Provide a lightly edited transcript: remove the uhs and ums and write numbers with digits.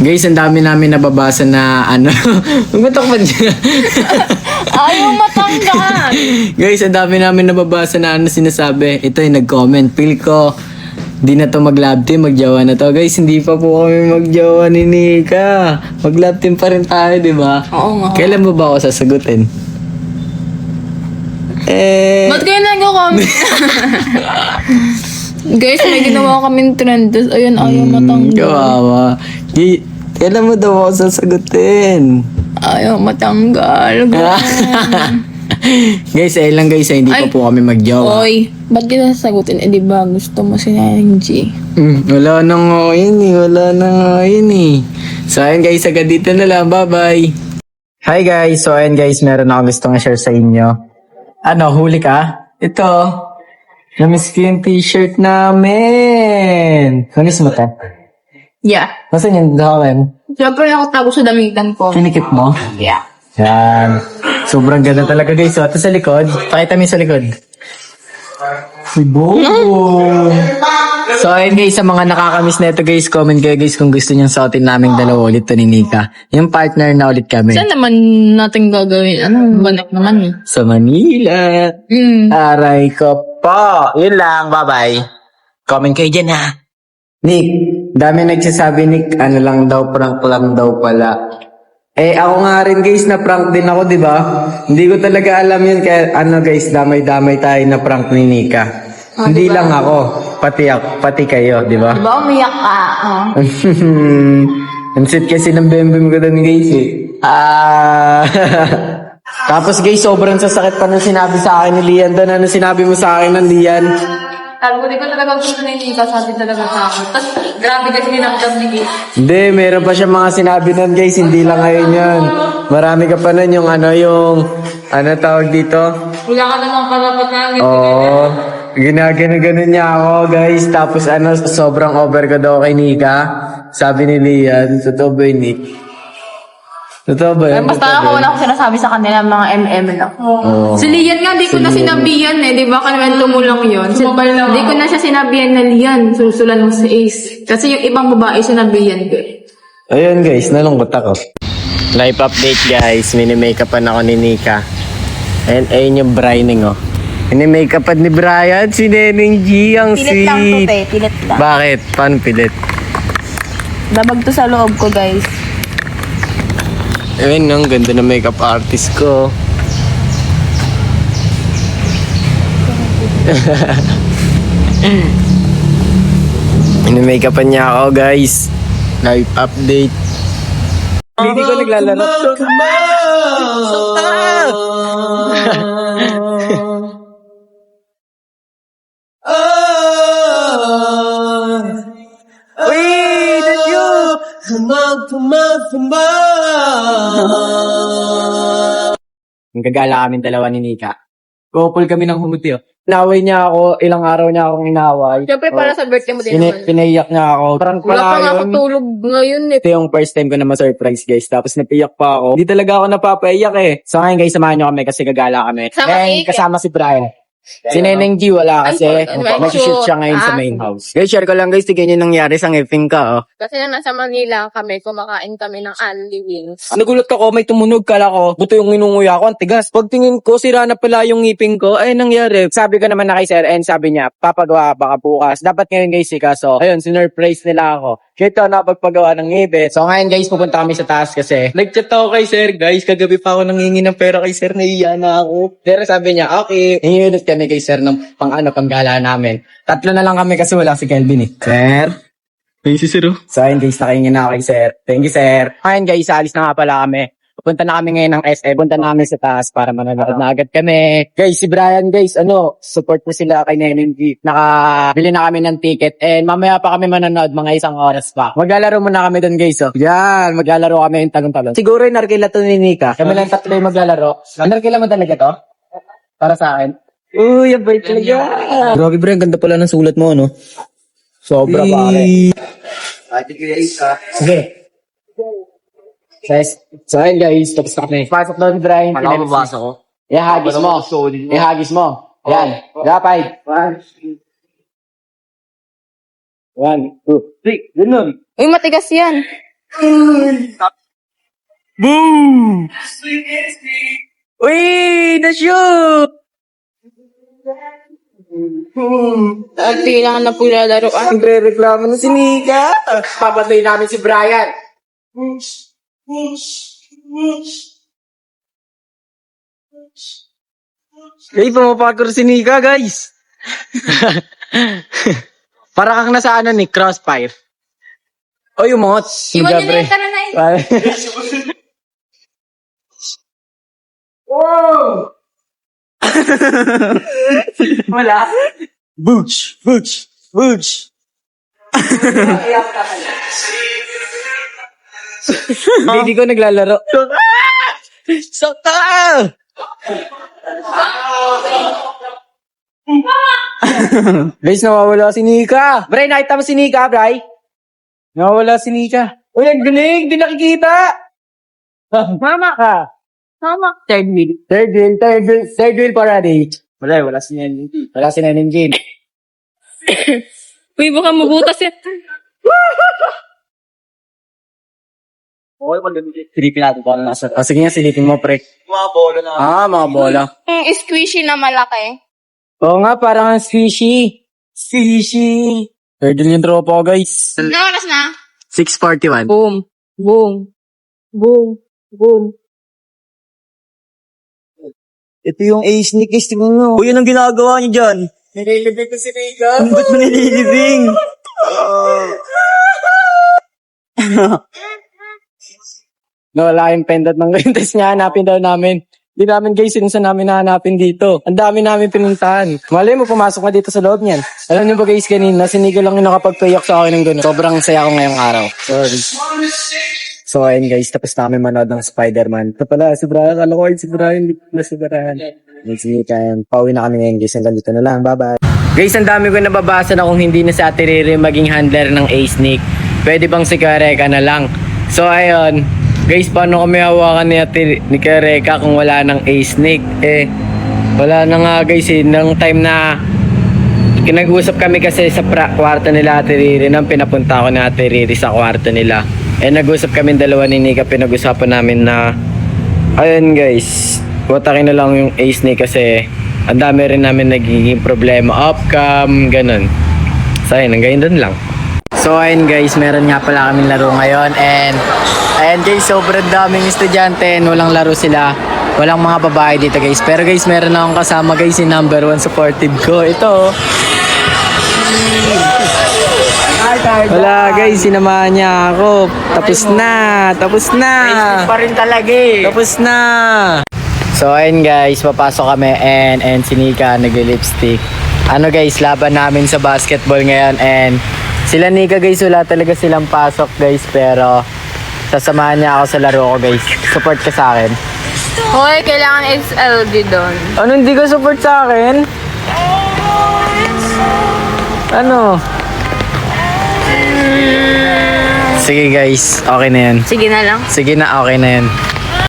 Guys, ang dami namin nababasa na ano. Magbatok pa dyan. Ayaw matanggal. Guys, ang dami namin nababasa na ano sinasabi. Ito yung nag-comment. Feel ko, di na to mag-love team, mag-jawa na to. Guys, hindi pa po kami mag-jawa ni Nika. Mag-love team pa rin tayo, di ba? Oo nga. Kailan mo ba ako sasagutin? Ba't kayo nag-comment? Guys, may ginawa kaming trend. Ayun, ayaw matanggal. Kawawa. Kailan mo daw ako sasagutin? Ayaw matanggal. Guys, ayun lang guys, hindi pa Ay. po kami mag-jawa. Oy, ba't kita sasagutin? Eh, di ba gusto mo si Nanang G? Wala na nga yun eh. Wala na nga yun eh. So ayun guys, agad dito na lang. Bye-bye. Hi guys. So ayun guys, meron ako gustong i-share sa inyo. Ano, huli ka? Ito. Namiss ko yung t-shirt namin. Kunis mo ta? Yeah. Nasaan yung gawin? Siyempre ako tago sa damitan ko. Kinikip mo? Yeah. Yan. Sobrang ganda talaga guys. So, ito sa likod. Pakita mo yung sa likod. Uy, bobo. So, ayun guys, sa mga nakakamiss na ito guys, comment kayo guys kung gusto niyang suotin naming dalawa ulit to ni Nika. Yung partner na ulit kami. Saan naman natin gagawin? Ano, banak naman eh. Sa Manila. Aray ko po. Yun lang. Bye-bye. Comment kayo dyan ha. Nick, dami nagsasabi Nick, ano lang daw, prank lang daw pala. Eh, ako nga rin guys, na prank din ako, di ba? Hindi ko talaga alam yun, kaya ano guys, damay-damay tayo na prank ni Nika. Hindi lang ako, pati kayo, di ba? Diba umiyak ka? Ang sweet kasi ng bembem ko doon guys eh. Tapos guys, sobrang sasakit pa nung sinabi sa akin ni Lian doon. Ano sinabi mo sa akin ng Lian? Sabi ko, di ko talaga gusto na hindi ka sabi talaga sa akin. Tapos, grabe kasi ninamdam ni Gay. Hindi, meron pa siya mga sinabi nun guys, hindi lang ngayon yun. Marami ka pa nun yung ano tawag dito? Wala ka namang karapatan. Oo, ginagano-ganon niya ako guys. Tapos sobrang over ko daw kay Nika. Sabi ni Lian, totoo ba yun Nick? Totoo ba yun? Basta ako wala akong sinasabi sa kanila, mga MM lang. Si Lian nga, di ko na sinabihan eh. Di ba, kanwento mo lang yun. Di ko na siya sinabihan na Lian, susulan mo si Ace. Kasi yung ibang babae sinabihan ko eh. Ayun guys, nalungkot ako. Life update guys, mini-makeupan ako ni Nika. And ayun yung brining oh. Mini-makeupan ni Brian, si Neneng G, ang Pilit lang to, sweet. te. Pilit lang. Bakit? Paano pilit? Dabag to sa loob ko, guys. Ayun, ang ganda ng makeup artist ko. Mini-makeupan niya ako guys. Life update. Hindi ko naglalaro. Wait, that's you! Ang gagala kami dalawa ni Nika. Couple kami ng humuti oh. Inaway niya ako, ilang araw niya akong inaway. Siyempre, para sa birthday mo din naman. Pinaiyak niya ako. Parang Wala pa nga ako yun. tulog ngayon eh. Ito yung first time ko na ma-surprise guys. Tapos napiyak pa ako. Hindi talaga ako napapaiyak eh. So ngayon guys, samahan nyo kami kasi gagala kami. Kasama si Brian. Si Neneng G wala kasi. Mag-shoot siya ngayon sa main house. Guys, share ko lang guys. Tignan nyo nangyari sa ngipin ka oh. Kasi nang nasa Manila kami, kumakain kami ng Andy Wings. Nagulat ako, may tumunog, kala ko, buto yung inunguya ko, ang tigas. Pagtingin ko, sira na pala yung ngipin ko, ay nangyari. Sabi ko naman na kay Sir, and sabi niya, papagawa baka bukas. Dapat ngayon guys, kaso, ayun, sinurprise nila ako. Kaya napagpagawa ng ngipin. So ngayon guys, pupunta kami sa taas kasi. Nag-chat ako kay Sir, guys, kagabi pa ako nangingi ng pera kay Sir, naiiya na ako. Pero sabi niya, okay, hingiunod kami kay Sir ng panggala namin. 3 na lang kami kasi wala si Kelvin eh. Sir? Thank you, Sir. So, ayun guys, nakingin na ako kay Sir. Thank you, Sir. Ayun guys, alis na nga pala kami. Pupunta na kami ngayon ng SM. Punta na kami sa taas para manonood na agad kami. Guys, si Brian guys, support po sila kay Neneng G. Nakabili na kami ng ticket and mamaya pa kami manonood, mga 1 oras pa. Maglalaro muna kami doon guys, oh. Yan, maglalaro kami yung talon-talon. Siguro yung narkila to ni Nika. Kami lang 3 yung maglalaro. Narkila mo talaga to? Para sa akin? Uy, ang bait talaga. Grabe Brian, ganda pala ng sulat mo, no? Sobra pare. Sige. So, ayun guys, tapos na kami. Pasok daw ni Brian. Paano mabasa ko? Ihagis mo. Ihagis mo. Yan. Rapay. 1, 2, 3. Ganun. Uy, matigas yan. Boom! Uy! Na-shoot! At kailangan na po lalaroan. Nagre-reklamo na si Nika. Papatay namin si Brian. Guys, pumapakor si Nika, guys. Para kang nasa ano ni Crossfire. O yung mots. Iwan niyo na yung tara na yun. Wow! Wala. Booch! Booch! Booch! Hindi ko naglalaro. Saka! Guys, nawawala si Nika. Bray, nakita mo si Nika, Bray? Nawawala si Nika. Uy, ang galing! Di nakikita! Mama ka! Tama. Third wheel para day. Wala si Nenin. Wala si Nenin Jane. Uy, baka mabutas yan. Silipin natin kung ano nasa. Sige nga, silipin mo, pre. Mga bola na. Mga bola. Squishy na malaki. Oo nga, parang ang squishy. Squishy. Third wheel yung tropa ko, guys. Ano oras na? 6:41. Boom. Boom. Boom. Boom. Ito yung A-Sneak guys, tingnan nyo. Uy, yun ang ginagawa niyo dyan. Nililibig ko si Nika. Ba't mo nililibing? Nawala yung pendant ng rentes niya. Hanapin daw namin. Hindi namin guys, yun sa namin nahanapin dito. Ang dami namin pinuntahan. Malay mo, pumasok na dito sa loob niyan. Alam niyo ba guys, kanina, si Nika lang yung nakapagpayak sa akin ng gano'n. Sobrang saya ko ngayong araw. Sorry. So ayun guys, tapos namin manood ng Spider-Man. Ito pala, si Brian. Kala ko ayun si Brian. Hindi pala si Brian. Sige, kaya pauwi na kami ngayon guys. Hanggang dito na lang. Bye-bye. Guys, ang dami ko nababasa na kung hindi na si Ate Riri maging handler ng A-Sneak. Pwede bang si Kareka na lang? So ayun. Guys, paano kami hawakan ni Kareka kung wala ng A-Sneak? Wala na nga guys nang time na nag-usap kami kasi sa kwarto nila Ate Riri nang pinapunta ko na Ate Riri sa kwarto nila. Nag-usap kami dalawa ni Nika, pinag-usapan namin na ayun guys, watakin na lang yung A-Sneak kasi ang dami rin namin nagiging problema off-cam, ganun. So ayun, hanggang doon lang. So ayun guys, meron nga pala kaming laro ngayon and ayun guys, sobrang daming estudyante and walang laro sila. Walang mga babae dito guys. Pero guys, meron akong kasama guys, si number 1 supportive ko. Ito. Wala guys, sinamahan niya ako. Tapos na. Pa rin talaga eh. Tapos na. So ayun guys, papasok kami and si Nika nag-lipstick. Ano guys, laban namin sa basketball ngayon and sila Nika guys, wala talaga silang pasok guys, pero sasamahan niya ako sa laro ko guys. Support ka sa akin. Hoy, kailangan SLG doon. Ano, hindi ka support sa akin? Ano? Sige guys, okay na yan. Sige na lang. Sige na, okay na yan.